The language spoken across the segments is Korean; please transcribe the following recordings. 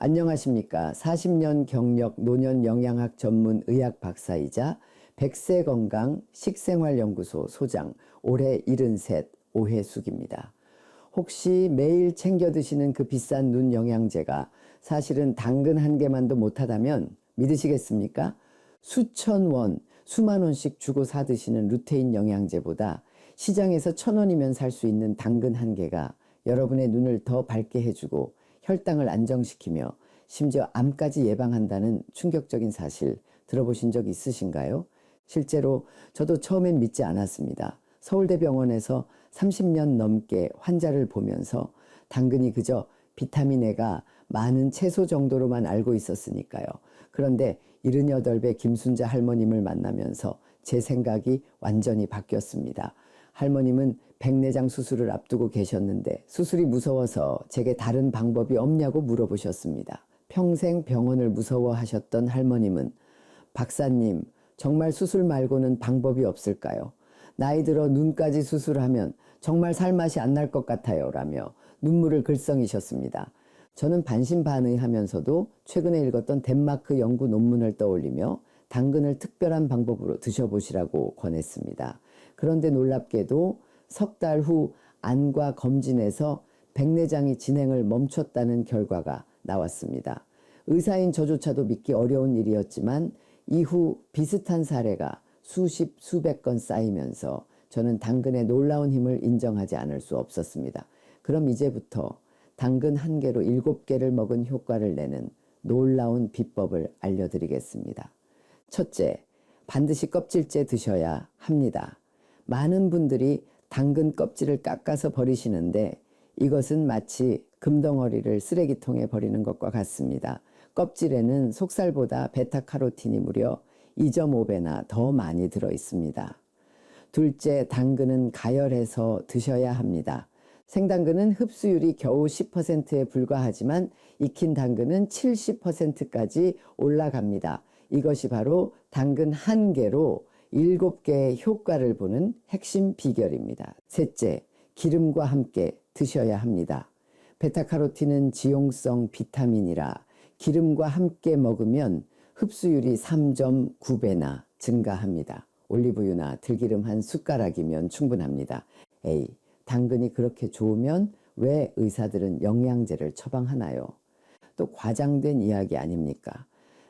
안녕하십니까. 40년 경력 노년 영양학 전문 의학 박사이자 백세건강 식생활연구소 소장, 올해 73 오혜숙입니다. 혹시 매일 챙겨 드시는 그 비싼 눈 영양제가 사실은 당근 한 개만도 못하다면 믿으시겠습니까? 수천 원, 수만 원씩 주고 사 드시는 루테인 영양제보다 시장에서 1,000원이면 살 수 있는 당근 한 개가 여러분의 눈을 더 밝게 해주고 혈당을 안정시키며 심지어 암까지 예방한다는 충격적인 사실 들어보신 적 있으신가요? 실제로 저도 처음엔 믿지 않았습니다. 서울대병원에서 30년 넘게 환자를 보면서 당근이 그저 비타민 A가 많은 채소 정도로만 알고 있었으니까요. 그런데 78배 김순자 할머님을 만나면서 제 생각이 완전히 바뀌었습니다. 할머님은 백내장 수술을 앞두고 계셨는데 수술이 무서워서 제게 다른 방법이 없냐고 물어보셨습니다. 평생 병원을 무서워하셨던 할머님은 박사님, 정말 수술 말고는 방법이 없을까요? 나이 들어 눈까지 수술하면 정말 살맛이 안 날 것 같아요 라며 눈물을 글썽이셨습니다. 저는 반신반의하면서도 최근에 읽었던 덴마크 연구 논문을 떠올리며 당근을 특별한 방법으로 드셔보시라고 권했습니다. 그런데 놀랍게도 석 달 후 안과 검진에서 백내장이 진행을 멈췄다는 결과가 나왔습니다. 의사인 저조차도 믿기 어려운 일이었지만 이후 비슷한 사례가 수십 수백 건 쌓이면서 저는 당근의 놀라운 힘을 인정하지 않을 수 없었습니다. 그럼 이제부터 당근 한 개로 7개를 먹은 효과를 내는 놀라운 비법을 알려드리겠습니다. 첫째, 반드시 껍질째 드셔야 합니다. 많은 분들이 당근 껍질을 깎아서 버리시는데 이것은 마치 금덩어리를 쓰레기통에 버리는 것과 같습니다. 껍질에는 속살보다 베타카로틴이 무려 2.5배나 더 많이 들어 있습니다. 둘째, 당근은 가열해서 드셔야 합니다. 생당근은 흡수율이 겨우 10%에 불과하지만 익힌 당근은 70%까지 올라갑니다. 이것이 바로 당근 한 개로 7개의 효과를 보는 핵심 비결입니다. 셋째, 기름과 함께 드셔야 합니다. 베타카로틴은 지용성 비타민이라 기름과 함께 먹으면 흡수율이 3.9배나 증가합니다. 올리브유나 들기름 한 숟가락이면 충분합니다. 에이, 당근이 그렇게 좋으면 왜 의사들은 영양제를 처방하나요? 또 과장된 이야기 아닙니까?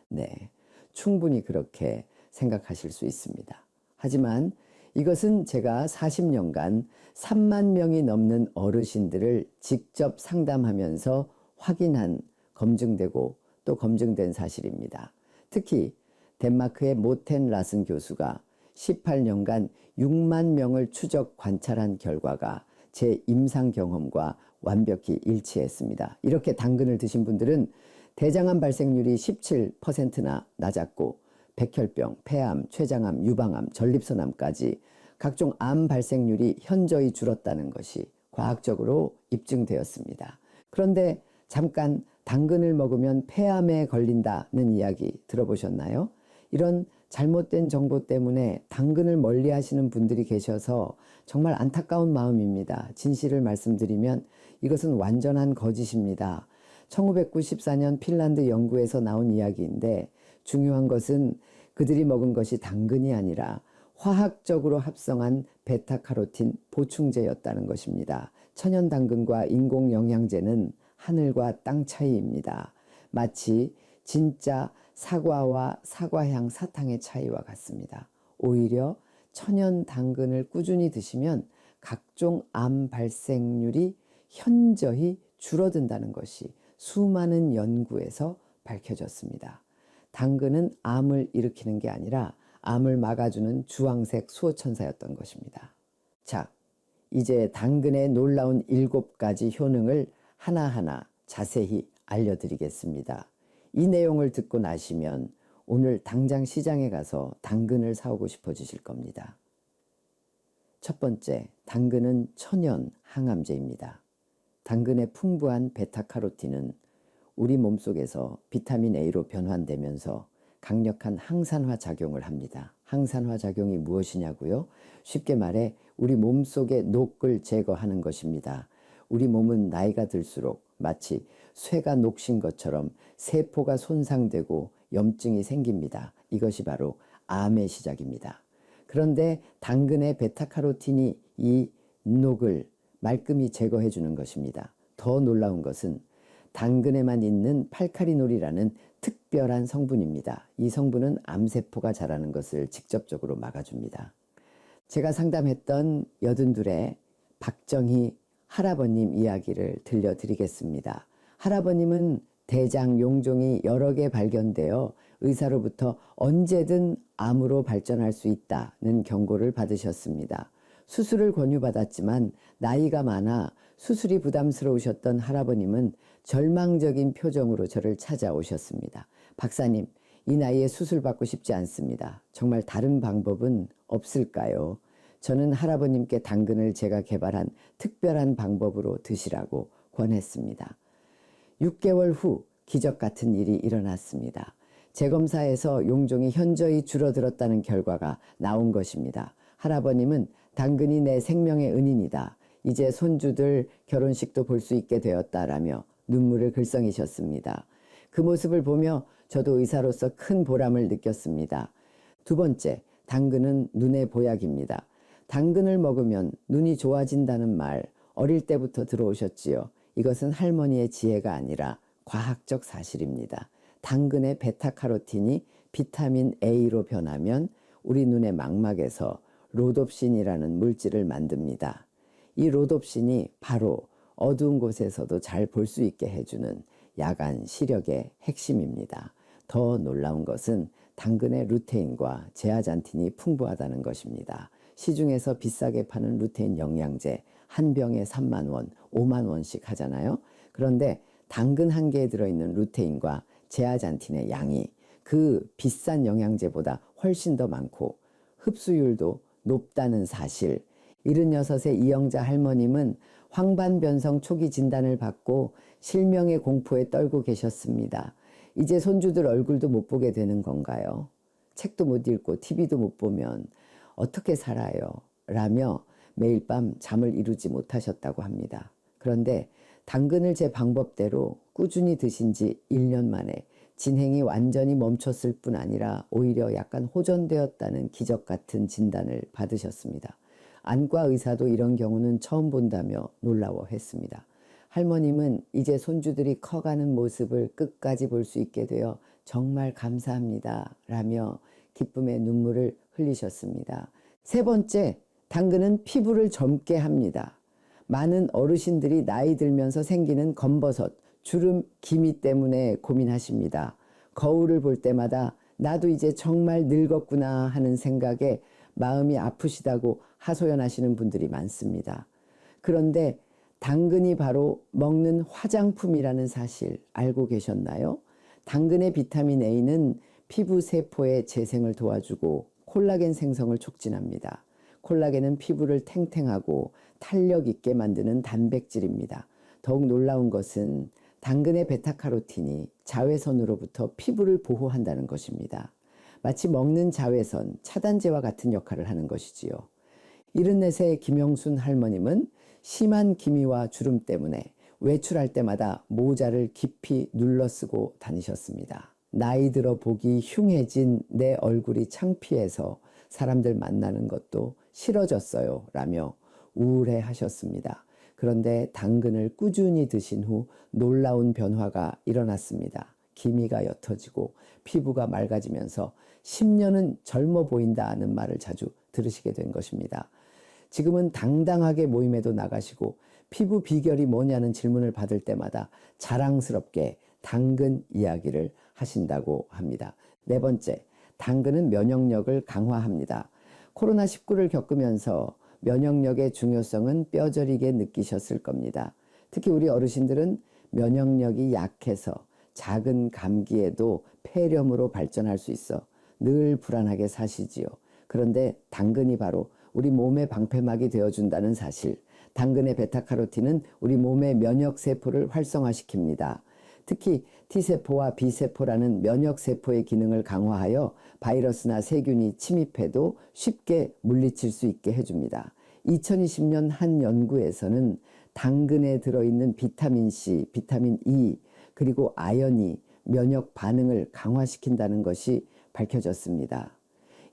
네, 충분히 그렇게 생각하실 수 있습니다. 하지만 이것은 제가 40년간 3만 명이 넘는 어르신들을 직접 상담하면서 확인한, 검증되고 또 검증된 사실입니다. 특히 덴마크의 모텐 라슨 교수가 18년간 6만 명을 추적 관찰한 결과가 제 임상 경험과 완벽히 일치했습니다. 이렇게 당근을 드신 분들은 대장암 발생률이 17%나 낮았고 백혈병, 폐암, 췌장암, 유방암, 전립선암까지 각종 암 발생률이 현저히 줄었다는 것이 과학적으로 입증되었습니다. 그런데 잠깐 당근을 먹으면 폐암에 걸린다는 이야기 들어보셨나요? 이런 잘못된 정보 때문에 당근을 멀리 하시는 분들이 계셔서 정말 안타까운 마음입니다. 진실을 말씀드리면 이것은 완전한 거짓입니다. 1994년 핀란드 연구에서 나온 이야기인데 중요한 것은 그들이 먹은 것이 당근이 아니라 화학적으로 합성한 베타카로틴 보충제였다는 것입니다. 천연 당근과 인공 영양제는 하늘과 땅 차이입니다. 마치 진짜 사과와 사과향 사탕의 차이와 같습니다. 오히려 천연 당근을 꾸준히 드시면 각종 암 발생률이 현저히 줄어든다는 것이 수많은 연구에서 밝혀졌습니다. 당근은 암을 일으키는 게 아니라 암을 막아주는 주황색 수호천사였던 것입니다. 자, 이제 당근의 놀라운 7가지 효능을 하나하나 자세히 알려드리겠습니다. 이 내용을 듣고 나시면 오늘 당장 시장에 가서 당근을 사오고 싶어지실 겁니다. 첫 번째, 당근은 천연 항암제입니다. 당근의 풍부한 베타카로틴은 우리 몸속에서 비타민 A로 변환되면서 강력한 항산화 작용을 합니다. 항산화 작용이 무엇이냐고요? 쉽게 말해 우리 몸속의 녹을 제거하는 것입니다. 우리 몸은 나이가 들수록 마치 쇠가 녹신 것처럼 세포가 손상되고 염증이 생깁니다. 이것이 바로 암의 시작입니다. 그런데 당근의 베타카로틴이 이 녹을 말끔히 제거해 주는 것입니다. 더 놀라운 것은 당근에만 있는 팔카리놀이라는 특별한 성분입니다. 이 성분은 암세포가 자라는 것을 직접적으로 막아줍니다. 제가 상담했던 82의 박정희 할아버님 이야기를 들려드리겠습니다. 할아버님은 대장, 용종이 여러 개 발견되어 의사로부터 언제든 암으로 발전할 수 있다는 경고를 받으셨습니다. 수술을 권유받았지만 나이가 많아 수술이 부담스러우셨던 할아버님은 절망적인 표정으로 저를 찾아오셨습니다. 박사님, 이 나이에 수술 받고 싶지 않습니다. 정말 다른 방법은 없을까요? 저는 할아버님께 당근을 제가 개발한 특별한 방법으로 드시라고 권했습니다. 6개월 후 기적 같은 일이 일어났습니다. 재검사에서 용종이 현저히 줄어들었다는 결과가 나온 것입니다. 할아버님은 당근이 내 생명의 은인이다. 이제 손주들 결혼식도 볼 수 있게 되었다라며 눈물을 글썽이셨습니다. 그 모습을 보며 저도 의사로서 큰 보람을 느꼈습니다. 두 번째, 당근은 눈의 보약입니다. 당근을 먹으면 눈이 좋아진다는 말 어릴 때부터 들어오셨지요. 이것은 할머니의 지혜가 아니라 과학적 사실입니다. 당근의 베타카로틴이 비타민 A로 변하면 우리 눈의 망막에서 로놉신이라는 물질을 만듭니다. 이 로놉신이 바로 어두운 곳에서도 잘 볼 수 있게 해주는 야간 시력의 핵심입니다. 더 놀라운 것은 당근의 루테인과 제아잔틴이 풍부하다는 것입니다. 시중에서 비싸게 파는 루테인 영양제 한 병에 3만 원, 5만 원씩 하잖아요. 그런데 당근 한 개에 들어있는 루테인과 제아잔틴의 양이 그 비싼 영양제보다 훨씬 더 많고 흡수율도 높다는 사실. 76의 이영자 할머님은 황반변성 초기 진단을 받고 실명의 공포에 떨고 계셨습니다. 이제 손주들 얼굴도 못 보게 되는 건가요? 책도 못 읽고 TV도 못 보면 어떻게 살아요? 라며 매일 밤 잠을 이루지 못하셨다고 합니다. 그런데 당근을 제 방법대로 꾸준히 드신 지 1년 만에 진행이 완전히 멈췄을 뿐 아니라 오히려 약간 호전되었다는 기적 같은 진단을 받으셨습니다. 안과 의사도 이런 경우는 처음 본다며 놀라워했습니다. 할머님은 이제 손주들이 커가는 모습을 끝까지 볼 수 있게 되어 정말 감사합니다 라며 기쁨의 눈물을 흘리셨습니다. 세 번째, 당근은 피부를 젊게 합니다. 많은 어르신들이 나이 들면서 생기는 검버섯, 주름, 기미 때문에 고민하십니다. 거울을 볼 때마다 나도 이제 정말 늙었구나 하는 생각에 마음이 아프시다고 하소연하시는 분들이 많습니다. 그런데 당근이 바로 먹는 화장품이라는 사실 알고 계셨나요? 당근의 비타민 A는 피부 세포의 재생을 도와주고 콜라겐 생성을 촉진합니다. 콜라겐은 피부를 탱탱하고 탄력 있게 만드는 단백질입니다. 더욱 놀라운 것은 당근의 베타카로틴이 자외선으로부터 피부를 보호한다는 것입니다. 마치 먹는 자외선, 차단제와 같은 역할을 하는 것이지요. 74세 김영순 할머님은 심한 기미와 주름 때문에 외출할 때마다 모자를 깊이 눌러 쓰고 다니셨습니다. 나이 들어 보기 흉해진 내 얼굴이 창피해서 사람들 만나는 것도 싫어졌어요 라며 우울해 하셨습니다. 그런데 당근을 꾸준히 드신 후 놀라운 변화가 일어났습니다. 기미가 옅어지고 피부가 맑아지면서 10년은 젊어 보인다는 말을 자주 들으시게 된 것입니다. 지금은 당당하게 모임에도 나가시고 피부 비결이 뭐냐는 질문을 받을 때마다 자랑스럽게 당근 이야기를 하신다고 합니다. 네 번째, 당근은 면역력을 강화합니다. 코로나19를 겪으면서 면역력의 중요성은 뼈저리게 느끼셨을 겁니다. 특히 우리 어르신들은 면역력이 약해서 작은 감기에도 폐렴으로 발전할 수 있어 늘 불안하게 사시지요. 그런데 당근이 바로 우리 몸의 방패막이 되어준다는 사실. 당근의 베타카로틴은 우리 몸의 면역세포를 활성화시킵니다. 특히 T세포와 B세포라는 면역세포의 기능을 강화하여 바이러스나 세균이 침입해도 쉽게 물리칠 수 있게 해줍니다. 2020년 한 연구에서는 당근에 들어있는 비타민 C, 비타민 E, 그리고 아연이 면역 반응을 강화시킨다는 것이 밝혀졌습니다.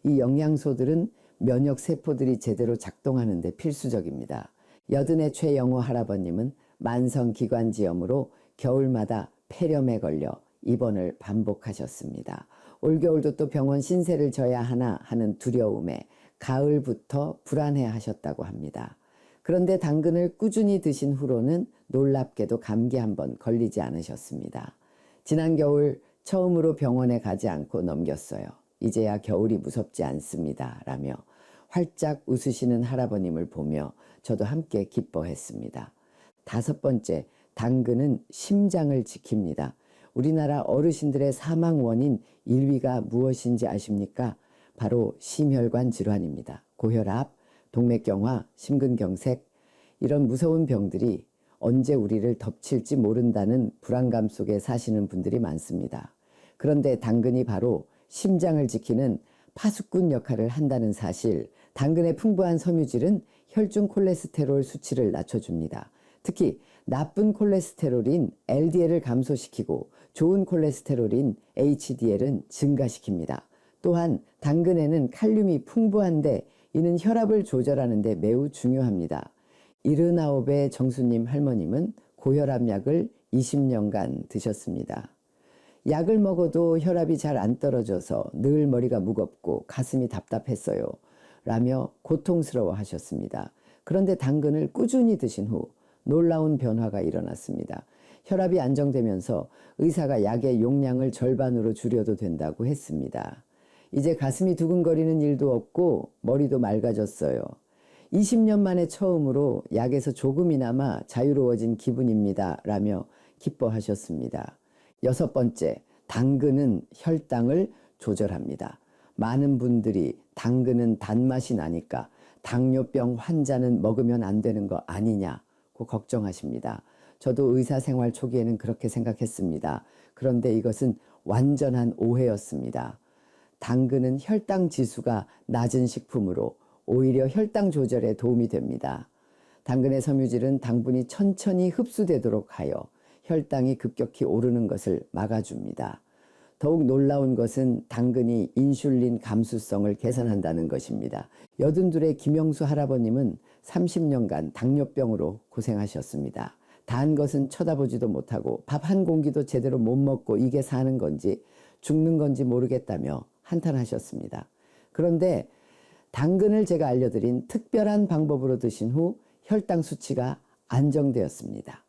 이 영양소들은 면역 세포들이 제대로 작동하는 데 필수적입니다. 여든의 최영호 할아버님은 만성기관지염으로 겨울마다 폐렴에 걸려 입원을 반복하셨습니다. 올겨울도 또 병원 신세를 져야 하나 하는 두려움에 가을부터 불안해하셨다고 합니다. 그런데 당근을 꾸준히 드신 후로는 놀랍게도 감기 한번 걸리지 않으셨습니다. 지난 겨울 처음으로 병원에 가지 않고 넘겼어요. 이제야 겨울이 무섭지 않습니다. 라며 활짝 웃으시는 할아버님을 보며 저도 함께 기뻐했습니다. 5번째, 당근은 심장을 지킵니다. 우리나라 어르신들의 사망 원인 1위가 무엇인지 아십니까? 바로 심혈관 질환입니다. 고혈압, 동맥경화, 심근경색, 이런 무서운 병들이 언제 우리를 덮칠지 모른다는 불안감 속에 사시는 분들이 많습니다. 그런데 당근이 바로 심장을 지키는 파수꾼 역할을 한다는 사실, 당근의 풍부한 섬유질은 혈중 콜레스테롤 수치를 낮춰줍니다. 특히 나쁜 콜레스테롤인 LDL을 감소시키고 좋은 콜레스테롤인 HDL은 증가시킵니다. 또한 당근에는 칼륨이 풍부한데 이는 혈압을 조절하는 데 매우 중요합니다. 79의 정수님 할머님은 고혈압 약을 20년간 드셨습니다. 약을 먹어도 혈압이 잘 안 떨어져서 늘 머리가 무겁고 가슴이 답답했어요. 라며 고통스러워 하셨습니다. 그런데 당근을 꾸준히 드신 후 놀라운 변화가 일어났습니다. 혈압이 안정되면서 의사가 약의 용량을 절반으로 줄여도 된다고 했습니다. 이제 가슴이 두근거리는 일도 없고 머리도 맑아졌어요. 20년 만에 처음으로 약에서 조금이나마 자유로워진 기분입니다. 라며 기뻐하셨습니다. 6번째, 당근은 혈당을 조절합니다. 많은 분들이 당근은 단맛이 나니까 당뇨병 환자는 먹으면 안 되는 거 아니냐고 걱정하십니다. 저도 의사 생활 초기에는 그렇게 생각했습니다. 그런데 이것은 완전한 오해였습니다. 당근은 혈당 지수가 낮은 식품으로 오히려 혈당 조절에 도움이 됩니다. 당근의 섬유질은 당분이 천천히 흡수되도록 하여 혈당이 급격히 오르는 것을 막아줍니다. 더욱 놀라운 것은 당근이 인슐린 감수성을 개선한다는 것입니다. 82의 김영수 할아버님은 30년간 당뇨병으로 고생하셨습니다. 단 것은 쳐다보지도 못하고 밥 한 공기도 제대로 못 먹고 이게 사는 건지 죽는 건지 모르겠다며 한탄하셨습니다. 그런데 당근을 제가 알려드린 특별한 방법으로 드신 후 혈당 수치가 안정되었습니다.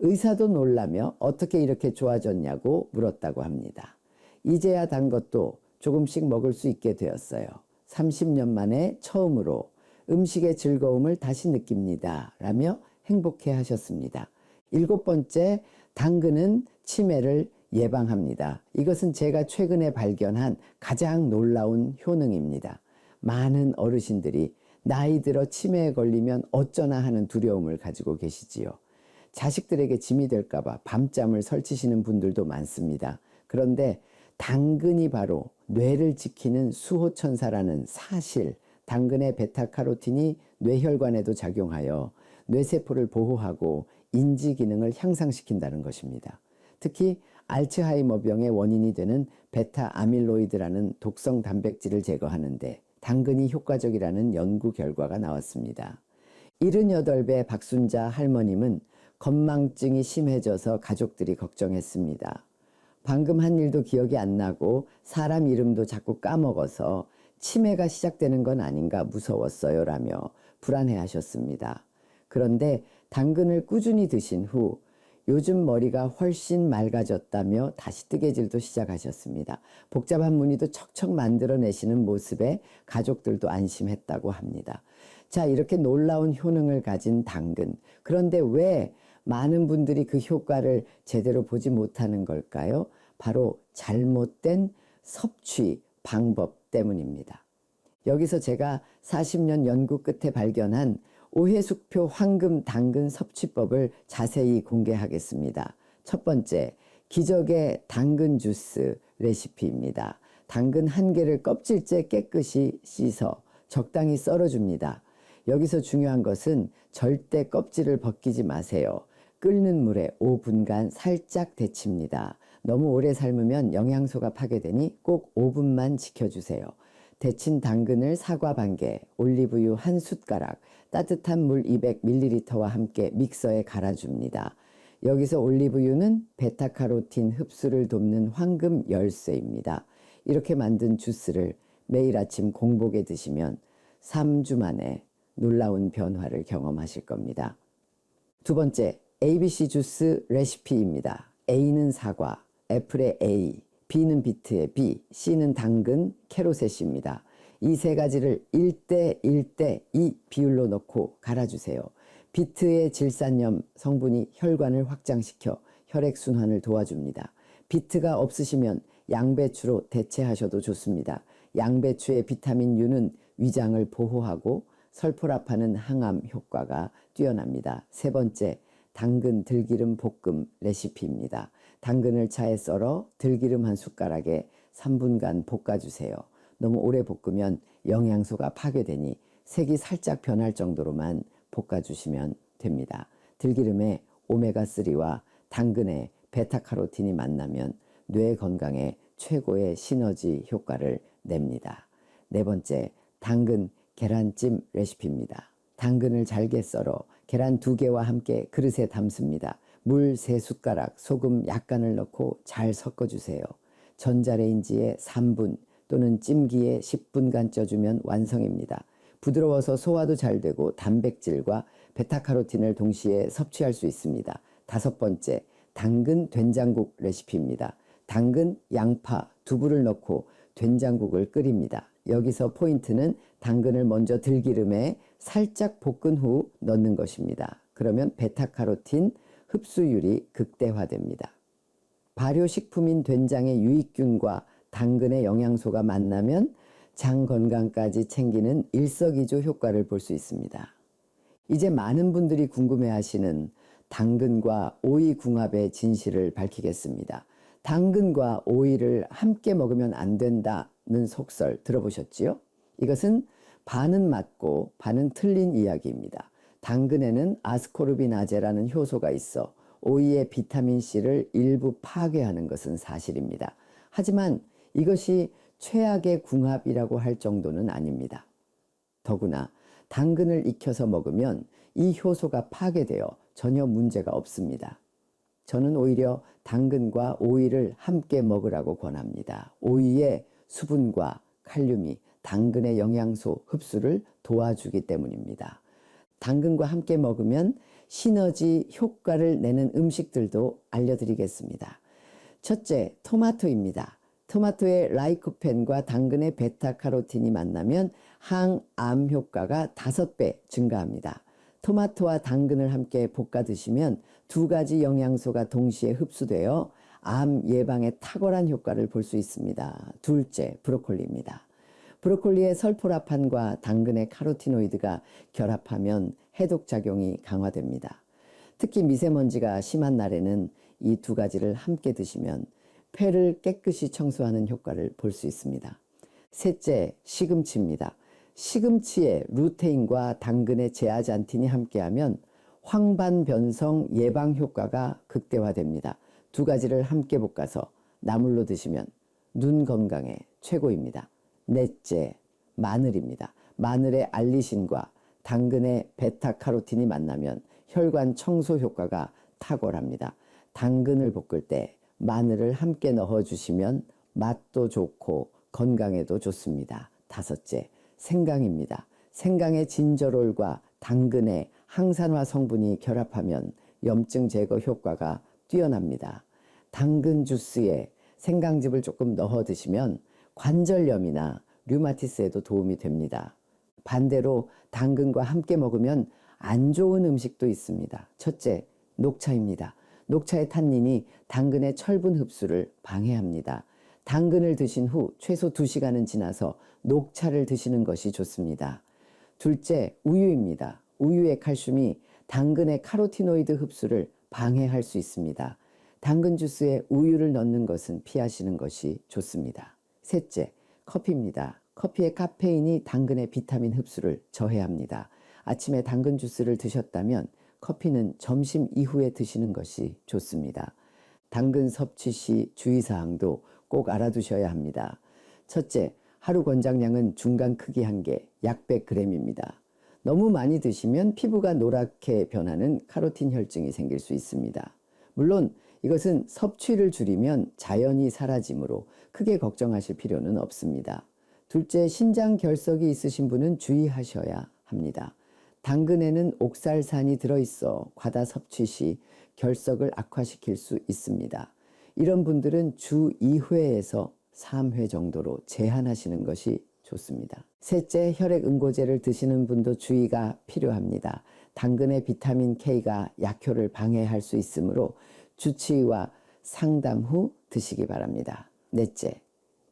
의사도 놀라며 어떻게 이렇게 좋아졌냐고 물었다고 합니다. 이제야 단 것도 조금씩 먹을 수 있게 되었어요. 30년 만에 처음으로 음식의 즐거움을 다시 느낍니다. 라며 행복해 하셨습니다. 7번째, 당근은 치매를 예방합니다. 이것은 제가 최근에 발견한 가장 놀라운 효능입니다. 많은 어르신들이 나이 들어 치매에 걸리면 어쩌나 하는 두려움을 가지고 계시지요. 자식들에게 짐이 될까봐 밤잠을 설치시는 분들도 많습니다. 그런데 당근이 바로 뇌를 지키는 수호천사라는 사실, 당근의 베타카로틴이 뇌혈관에도 작용하여 뇌세포를 보호하고 인지 기능을 향상시킨다는 것입니다. 특히 알츠하이머병의 원인이 되는 베타 아밀로이드라는 독성 단백질을 제거하는데 당근이 효과적이라는 연구 결과가 나왔습니다. 78배 박순자 할머님은 건망증이 심해져서 가족들이 걱정했습니다. 방금 한 일도 기억이 안 나고 사람 이름도 자꾸 까먹어서 치매가 시작되는 건 아닌가 무서웠어요. 라며 불안해하셨습니다. 그런데 당근을 꾸준히 드신 후 요즘 머리가 훨씬 맑아졌다며 다시 뜨개질도 시작하셨습니다. 복잡한 무늬도 척척 만들어내시는 모습에 가족들도 안심했다고 합니다. 자, 이렇게 놀라운 효능을 가진 당근. 그런데 왜 많은 분들이 그 효과를 제대로 보지 못하는 걸까요? 바로 잘못된 섭취 방법 때문입니다. 여기서 제가 40년 연구 끝에 발견한 오해숙표 황금 당근 섭취법을 자세히 공개하겠습니다. 첫 번째, 기적의 당근 주스 레시피입니다. 당근 한 개를 껍질째 깨끗이 씻어 적당히 썰어줍니다. 여기서 중요한 것은 절대 껍질을 벗기지 마세요. 끓는 물에 5분간 살짝 데칩니다. 너무 오래 삶으면 영양소가 파괴되니 꼭 5분만 지켜주세요. 데친 당근을 사과 반 개, 올리브유 한 숟가락, 따뜻한 물 200ml와 함께 믹서에 갈아줍니다. 여기서 올리브유는 베타카로틴 흡수를 돕는 황금 열쇠입니다. 이렇게 만든 주스를 매일 아침 공복에 드시면 3주 만에 놀라운 변화를 경험하실 겁니다. 두 번째, ABC 주스 레시피입니다. A는 사과, 애플의 A, B는 비트의 B, C는 당근, 캐로셋입니다. 이 세 가지를 1대 1대 2 비율로 넣고 갈아주세요. 비트의 질산염 성분이 혈관을 확장시켜 혈액순환을 도와줍니다. 비트가 없으시면 양배추로 대체하셔도 좋습니다. 양배추의 비타민 U는 위장을 보호하고 설포라파는 항암 효과가 뛰어납니다. 세 번째, 당근 들기름 볶음 레시피입니다. 당근을 차에 썰어 들기름 한 숟가락에 3분간 볶아주세요. 너무 오래 볶으면 영양소가 파괴되니 색이 살짝 변할 정도로만 볶아주시면 됩니다. 들기름에 오메가3와 당근에 베타카로틴이 만나면 뇌 건강에 최고의 시너지 효과를 냅니다. 네 번째, 당근 계란찜 레시피입니다. 당근을 잘게 썰어 계란 2개와 함께 그릇에 담습니다. 물 3숟가락, 소금 약간을 넣고 잘 섞어주세요. 전자레인지에 3분 또는 찜기에 10분간 쪄주면 완성입니다. 부드러워서 소화도 잘 되고 단백질과 베타카로틴을 동시에 섭취할 수 있습니다. 다섯 번째, 당근 된장국 레시피입니다. 당근, 양파, 두부를 넣고 된장국을 끓입니다. 여기서 포인트는 당근을 먼저 들기름에 살짝 볶은 후 넣는 것입니다. 그러면 베타카로틴 흡수율이 극대화됩니다. 발효식품인 된장의 유익균과 당근의 영양소가 만나면 장 건강까지 챙기는 일석이조 효과를 볼 수 있습니다. 이제 많은 분들이 궁금해하시는 당근과 오이 궁합의 진실을 밝히겠습니다. 당근과 오이를 함께 먹으면 안 된다는 속설 들어보셨지요? 이것은 반은 맞고 반은 틀린 이야기입니다. 당근에는 아스코르빈아제라는 효소가 있어 오이의 비타민C를 일부 파괴하는 것은 사실입니다. 하지만 이것이 최악의 궁합이라고 할 정도는 아닙니다. 더구나 당근을 익혀서 먹으면 이 효소가 파괴되어 전혀 문제가 없습니다. 저는 오히려 당근과 오이를 함께 먹으라고 권합니다. 오이의 수분과 칼륨이 당근의 영양소 흡수를 도와주기 때문입니다. 당근과 함께 먹으면 시너지 효과를 내는 음식들도 알려드리겠습니다. 첫째, 토마토입니다. 토마토의 라이코펜과 당근의 베타카로틴이 만나면 항암 효과가 5배 증가합니다. 토마토와 당근을 함께 볶아 드시면 두 가지 영양소가 동시에 흡수되어 암 예방에 탁월한 효과를 볼 수 있습니다. 둘째, 브로콜리입니다. 브로콜리의 설포라판과 당근의 카로티노이드가 결합하면 해독작용이 강화됩니다. 특히 미세먼지가 심한 날에는 이 두 가지를 함께 드시면 폐를 깨끗이 청소하는 효과를 볼 수 있습니다. 셋째, 시금치입니다. 시금치의 루테인과 당근의 제아잔틴이 함께하면 황반변성 예방 효과가 극대화됩니다. 두 가지를 함께 볶아서 나물로 드시면 눈 건강에 최고입니다. 넷째, 마늘입니다. 마늘의 알리신과 당근의 베타카로틴이 만나면 혈관 청소 효과가 탁월합니다. 당근을 볶을 때 마늘을 함께 넣어주시면 맛도 좋고 건강에도 좋습니다. 다섯째, 생강입니다. 생강의 진저롤과 당근의 항산화 성분이 결합하면 염증 제거 효과가 뛰어납니다. 당근 주스에 생강즙을 조금 넣어 드시면 관절염이나 류마티스에도 도움이 됩니다. 반대로 당근과 함께 먹으면 안 좋은 음식도 있습니다. 첫째, 녹차입니다. 녹차의 탄닌이 당근의 철분 흡수를 방해합니다. 당근을 드신 후 최소 2시간은 지나서 녹차를 드시는 것이 좋습니다. 둘째, 우유입니다. 우유의 칼슘이 당근의 카로티노이드 흡수를 방해할 수 있습니다. 당근 주스에 우유를 넣는 것은 피하시는 것이 좋습니다. 셋째, 커피입니다. 커피의 카페인이 당근의 비타민 흡수를 저해합니다. 아침에 당근 주스를 드셨다면 커피는 점심 이후에 드시는 것이 좋습니다. 당근 섭취 시 주의사항도 꼭 알아두셔야 합니다. 첫째, 하루 권장량은 중간 크기 1개, 약 100g입니다. 너무 많이 드시면 피부가 노랗게 변하는 카로틴 혈증이 생길 수 있습니다. 물론 이것은 섭취를 줄이면 자연히 사라지므로 크게 걱정하실 필요는 없습니다. 둘째, 신장 결석이 있으신 분은 주의하셔야 합니다. 당근에는 옥살산이 들어있어 과다 섭취 시 결석을 악화시킬 수 있습니다. 이런 분들은 주 2회에서 3회 정도로 제한하시는 것이 좋습니다. 셋째, 혈액응고제를 드시는 분도 주의가 필요합니다. 당근의 비타민 K가 약효를 방해할 수 있으므로 주치의와 상담 후 드시기 바랍니다. 넷째,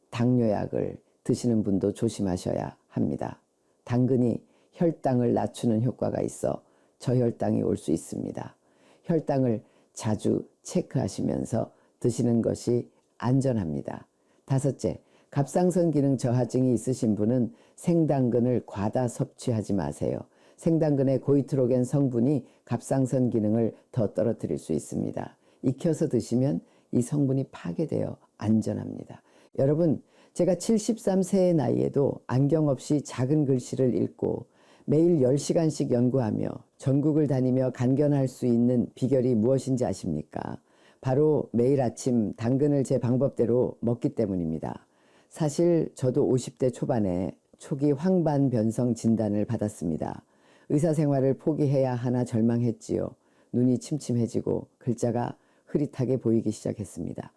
당뇨약을 드시는 분도 조심하셔야 합니다. 당근이 혈당을 낮추는 효과가 있어 저혈당이 올 수 있습니다. 혈당을 자주 체크하시면서 드시는 것이 안전합니다. 다섯째, 갑상선 기능 저하증이 있으신 분은 생당근을 과다 섭취하지 마세요. 생당근의 고이트로겐 성분이 갑상선 기능을 더 떨어뜨릴 수 있습니다. 익혀서 드시면 이 성분이 파괴되어 안전합니다. 여러분, 제가 73세의 나이에도 안경 없이 작은 글씨를 읽고 매일 10시간씩 연구하며 전국을 다니며 간견할 수 있는 비결이 무엇인지 아십니까? 바로 매일 아침 당근을 제 방법대로 먹기 때문입니다. 사실 저도 50대 초반에 초기 황반변성 진단을 받았습니다. 의사생활을 포기해야 하나 절망했지요. 눈이 침침해지고 글자가 흐릿하게 보이기 시작했습니다.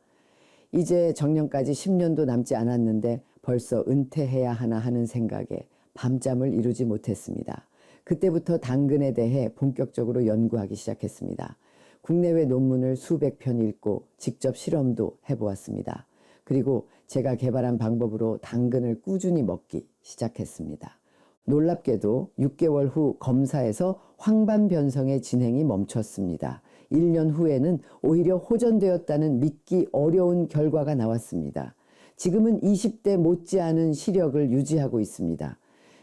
이제 정년까지 10년도 남지 않았는데 벌써 은퇴해야 하나 하는 생각에 밤잠을 이루지 못했습니다. 그때부터 당근에 대해 본격적으로 연구하기 시작했습니다. 국내외 논문을 수백 편 읽고 직접 실험도 해보았습니다. 그리고 제가 개발한 방법으로 당근을 꾸준히 먹기 시작했습니다. 놀랍게도 6개월 후 검사에서 황반변성의 진행이 멈췄습니다. 1년 후에는 오히려 호전되었다는 믿기 어려운 결과가 나왔습니다. 지금은 20대 못지않은 시력을 유지하고 있습니다.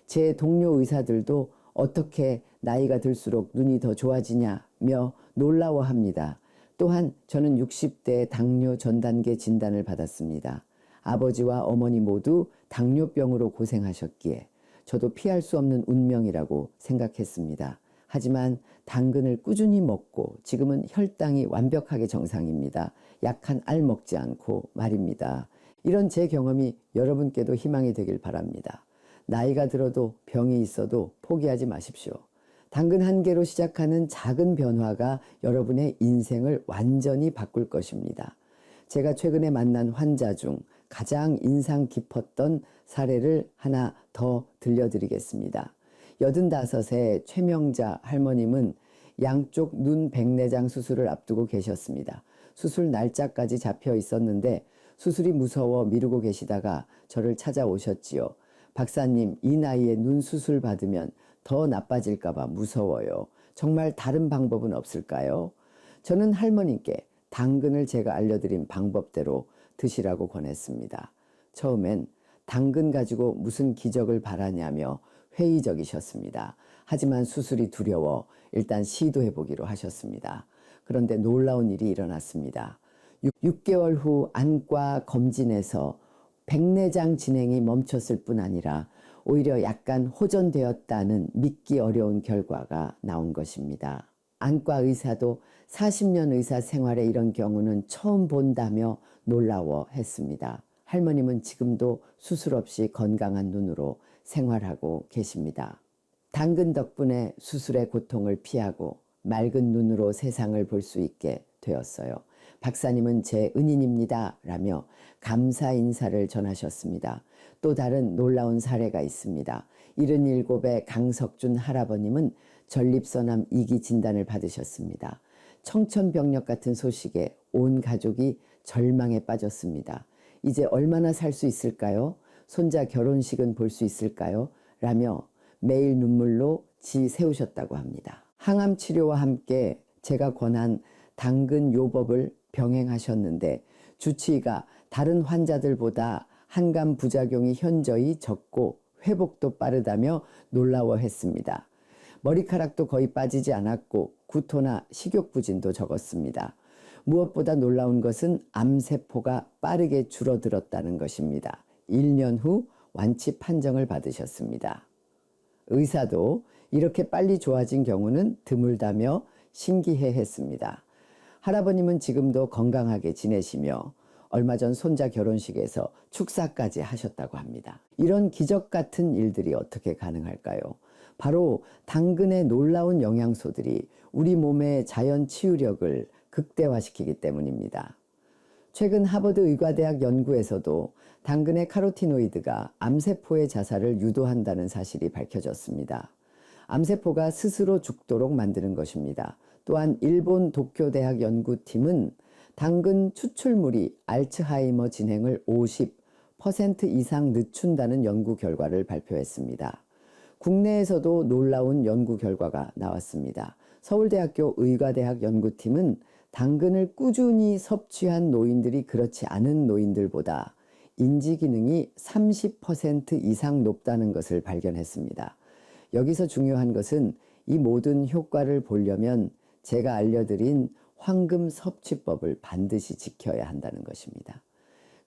제 동료 의사들도 어떻게 나이가 들수록 눈이 더 좋아지냐며 놀라워합니다. 또한 저는 60대 당뇨 전단계 진단을 받았습니다. 아버지와 어머니 모두 당뇨병으로 고생하셨기에 저도 피할 수 없는 운명이라고 생각했습니다. 하지만 당근을 꾸준히 먹고 지금은 혈당이 완벽하게 정상입니다. 약한 알 먹지 않고 말입니다. 이런 제 경험이 여러분께도 희망이 되길 바랍니다. 나이가 들어도 병이 있어도 포기하지 마십시오. 당근 한 개로 시작하는 작은 변화가 여러분의 인생을 완전히 바꿀 것입니다. 제가 최근에 만난 환자 중 가장 인상 깊었던 사례를 하나 더 들려드리겠습니다. 85세 최명자 할머님은 양쪽 눈 백내장 수술을 앞두고 계셨습니다. 수술 날짜까지 잡혀 있었는데 수술이 무서워 미루고 계시다가 저를 찾아오셨지요. 박사님, 이 나이에 눈 수술 받으면 더 나빠질까봐 무서워요. 정말 다른 방법은 없을까요? 저는 할머님께 당근을 제가 알려드린 방법대로 드시라고 권했습니다. 처음엔 당근 가지고 무슨 기적을 바라냐며 회의적이셨습니다. 하지만 수술이 두려워 일단 시도해보기로 하셨습니다. 그런데 놀라운 일이 일어났습니다. 6개월 후 안과 검진에서 백내장 진행이 멈췄을 뿐 아니라 오히려 약간 호전되었다는 믿기 어려운 결과가 나온 것입니다. 안과 의사도 40년 의사 생활에 이런 경우는 처음 본다며 놀라워했습니다. 할머님은 지금도 수술 없이 건강한 눈으로 생활하고 계십니다. 당근 덕분에 수술의 고통을 피하고 맑은 눈으로 세상을 볼 수 있게 되었어요. 박사님은 제 은인입니다 라며 감사 인사를 전하셨습니다. 또 다른 놀라운 사례가 있습니다. 77의 강석준 할아버님은 전립선암 2기 진단을 받으셨습니다. 청천벽력 같은 소식에 온 가족이 절망에 빠졌습니다. 이제 얼마나 살 수 있을까요? 손자 결혼식은 볼 수 있을까요? 라며 매일 눈물로 지새우셨다고 합니다. 항암 치료와 함께 제가 권한 당근 요법을 병행하셨는데 주치의가 다른 환자들보다 한감 부작용이 현저히 적고 회복도 빠르다며 놀라워했습니다. 머리카락도 거의 빠지지 않았고 구토나 식욕부진도 적었습니다. 무엇보다 놀라운 것은 암세포가 빠르게 줄어들었다는 것입니다. 1년 후 완치 판정을 받으셨습니다. 의사도 이렇게 빨리 좋아진 경우는 드물다며 신기해했습니다. 할아버님은 지금도 건강하게 지내시며 얼마 전 손자 결혼식에서 축사까지 하셨다고 합니다. 이런 기적 같은 일들이 어떻게 가능할까요? 바로 당근의 놀라운 영양소들이 우리 몸의 자연 치유력을 극대화시키기 때문입니다. 최근 하버드 의과대학 연구에서도 당근의 카로티노이드가 암세포의 자살을 유도한다는 사실이 밝혀졌습니다. 암세포가 스스로 죽도록 만드는 것입니다. 또한 일본 도쿄대학 연구팀은 당근 추출물이 알츠하이머 진행을 50% 이상 늦춘다는 연구 결과를 발표했습니다. 국내에서도 놀라운 연구 결과가 나왔습니다. 서울대학교 의과대학 연구팀은 당근을 꾸준히 섭취한 노인들이 그렇지 않은 노인들보다 인지 기능이 30% 이상 높다는 것을 발견했습니다. 여기서 중요한 것은 이 모든 효과를 보려면 제가 알려드린 황금 섭취법을 반드시 지켜야 한다는 것입니다.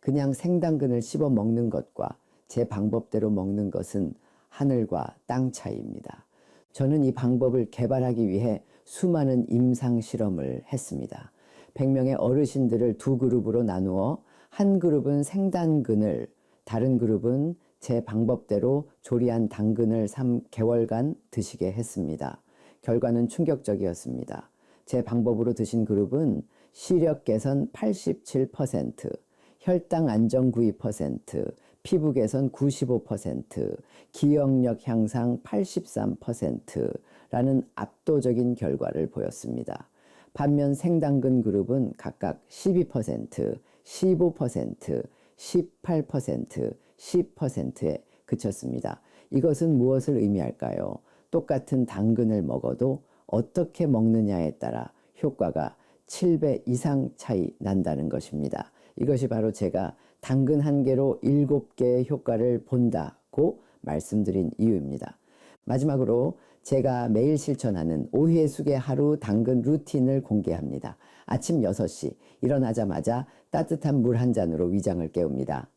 그냥 생당근을 씹어 먹는 것과 제 방법대로 먹는 것은 하늘과 땅 차이입니다. 저는 이 방법을 개발하기 위해 수많은 임상 실험을 했습니다. 100명의 어르신들을 두 그룹으로 나누어 한 그룹은 생당근을, 다른 그룹은 제 방법대로 조리한 당근을 3개월간 드시게 했습니다. 결과는 충격적이었습니다. 제 방법으로 드신 그룹은 시력 개선 87%, 혈당 안정 92%, 피부 개선 95%, 기억력 향상 83%라는 압도적인 결과를 보였습니다. 반면 생당근 그룹은 각각 12%, 15%, 18%, 10%에 그쳤습니다. 이것은 무엇을 의미할까요? 똑같은 당근을 먹어도 어떻게 먹느냐에 따라 효과가 7배 이상 차이 난다는 것입니다. 이것이 바로 제가 당근 한 개로 7개의 효과를 본다고 말씀드린 이유입니다. 마지막으로 제가 매일 실천하는 오해숙의 하루 당근 루틴을 공개합니다. 아침 6시 일어나자마자 따뜻한 물 한 잔으로 위장을 깨웁니다.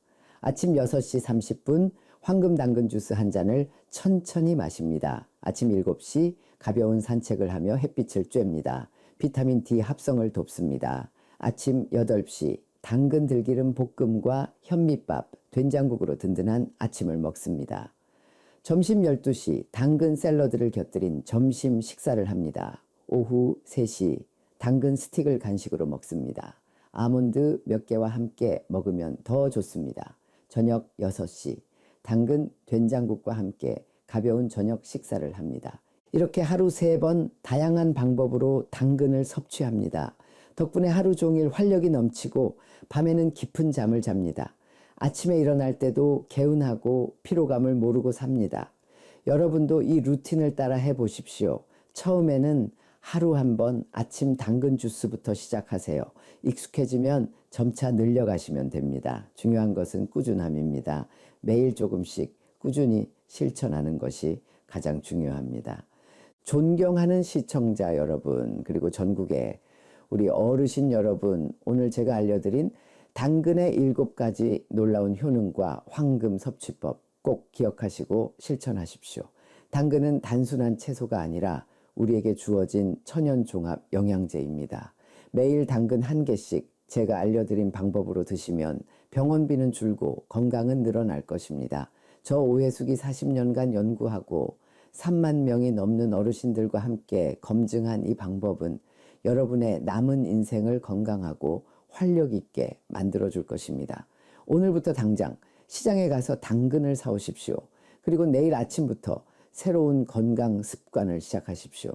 아침 6시 30분 황금 당근 주스 한 잔을 천천히 마십니다. 아침 7시 가벼운 산책을 하며 햇빛을 쬐입니다. 비타민 D 합성을 돕습니다. 아침 8시 당근 들기름 볶음과 현미밥, 된장국으로 든든한 아침을 먹습니다. 점심 12시 당근 샐러드를 곁들인 점심 식사를 합니다. 오후 3시 당근 스틱을 간식으로 먹습니다. 아몬드 몇 개와 함께 먹으면 더 좋습니다. 저녁 6시 당근 된장국과 함께 가벼운 저녁 식사를 합니다. 이렇게 하루 3번 다양한 방법으로 당근을 섭취합니다. 덕분에 하루 종일 활력이 넘치고 밤에는 깊은 잠을 잡니다. 아침에 일어날 때도 개운하고 피로감을 모르고 삽니다. 여러분도 이 루틴을 따라 해보십시오. 처음에는 하루 한 번 아침 당근 주스부터 시작하세요. 익숙해지면 점차 늘려가시면 됩니다. 중요한 것은 꾸준함입니다. 매일 조금씩 꾸준히 실천하는 것이 가장 중요합니다. 존경하는 시청자 여러분, 그리고 전국의 우리 어르신 여러분, 오늘 제가 알려드린 당근의 7가지 놀라운 효능과 황금 섭취법 꼭 기억하시고 실천하십시오. 당근은 단순한 채소가 아니라 우리에게 주어진 천연 종합 영양제입니다. 매일 당근 1개씩 제가 알려드린 방법으로 드시면 병원비는 줄고 건강은 늘어날 것입니다. 저 오해숙이 40년간 연구하고 3만 명이 넘는 어르신들과 함께 검증한 이 방법은 여러분의 남은 인생을 건강하고 활력 있게 만들어줄 것입니다. 오늘부터 당장 시장에 가서 당근을 사오십시오. 그리고 내일 아침부터 새로운 건강 습관을 시작하십시오.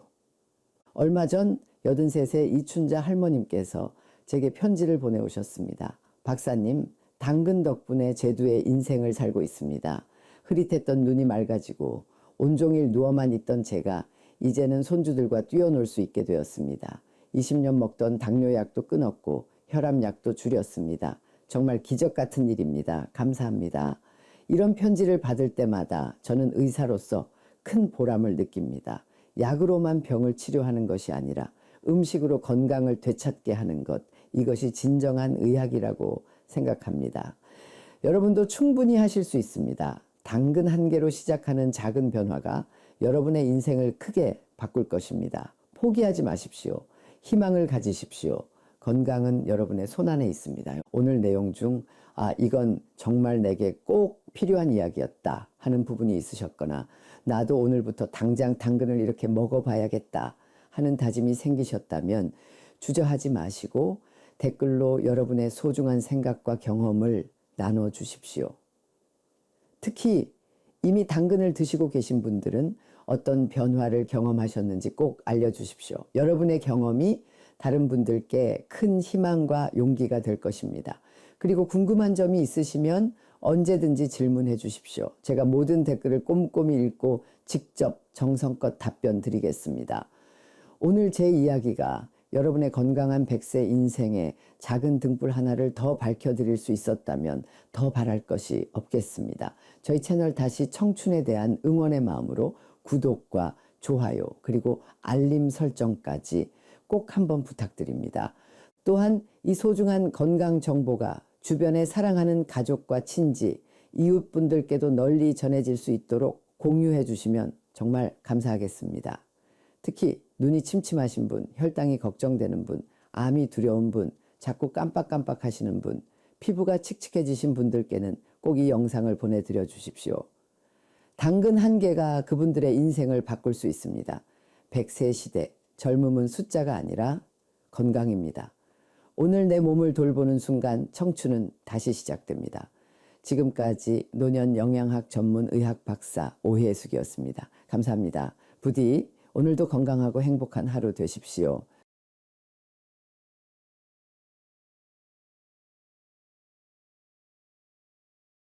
얼마 전 83세 이춘자 할머님께서 제게 편지를 보내오셨습니다. 박사님, 당근 덕분에 제두의 인생을 살고 있습니다. 흐릿했던 눈이 맑아지고 온종일 누워만 있던 제가 이제는 손주들과 뛰어놀 수 있게 되었습니다. 20년 먹던 당뇨약도 끊었고 혈압약도 줄였습니다. 정말 기적 같은 일입니다. 감사합니다. 이런 편지를 받을 때마다 저는 의사로서 큰 보람을 느낍니다. 약으로만 병을 치료하는 것이 아니라 음식으로 건강을 되찾게 하는 것, 이것이 진정한 의학이라고 생각합니다. 여러분도 충분히 하실 수 있습니다. 당근 한 개로 시작하는 작은 변화가 여러분의 인생을 크게 바꿀 것입니다. 포기하지 마십시오. 희망을 가지십시오. 건강은 여러분의 손안에 있습니다. 오늘 내용 중 이건 정말 내게 꼭 필요한 이야기였다 하는 부분이 있으셨거나 나도 오늘부터 당장 당근을 이렇게 먹어봐야겠다 하는 다짐이 생기셨다면 주저하지 마시고 댓글로 여러분의 소중한 생각과 경험을 나눠주십시오. 특히 이미 당근을 드시고 계신 분들은 어떤 변화를 경험하셨는지 꼭 알려주십시오. 여러분의 경험이 다른 분들께 큰 희망과 용기가 될 것입니다. 그리고 궁금한 점이 있으시면 언제든지 질문해 주십시오. 제가 모든 댓글을 꼼꼼히 읽고 직접 정성껏 답변 드리겠습니다. 오늘 제 이야기가 여러분의 건강한 100세 인생에 작은 등불 하나를 더 밝혀드릴 수 있었다면 더 바랄 것이 없겠습니다. 저희 채널 다시 청춘에 대한 응원의 마음으로 구독과 좋아요 그리고 알림 설정까지 꼭 한번 부탁드립니다. 또한 이 소중한 건강 정보가 주변에 사랑하는 가족과 친지, 이웃분들께도 널리 전해질 수 있도록 공유해 주시면 정말 감사하겠습니다. 특히 눈이 침침하신 분, 혈당이 걱정되는 분, 암이 두려운 분, 자꾸 깜빡깜빡 하시는 분, 피부가 칙칙해지신 분들께는 꼭 이 영상을 보내드려 주십시오. 당근 한 개가 그분들의 인생을 바꿀 수 있습니다. 100세 시대, 젊음은 숫자가 아니라 건강입니다. 오늘 내 몸을 돌보는 순간 청춘은 다시 시작됩니다. 지금까지 노년 영양학 전문 의학 박사 오혜숙이었습니다. 감사합니다. 부디 오늘도 건강하고 행복한 하루 되십시오.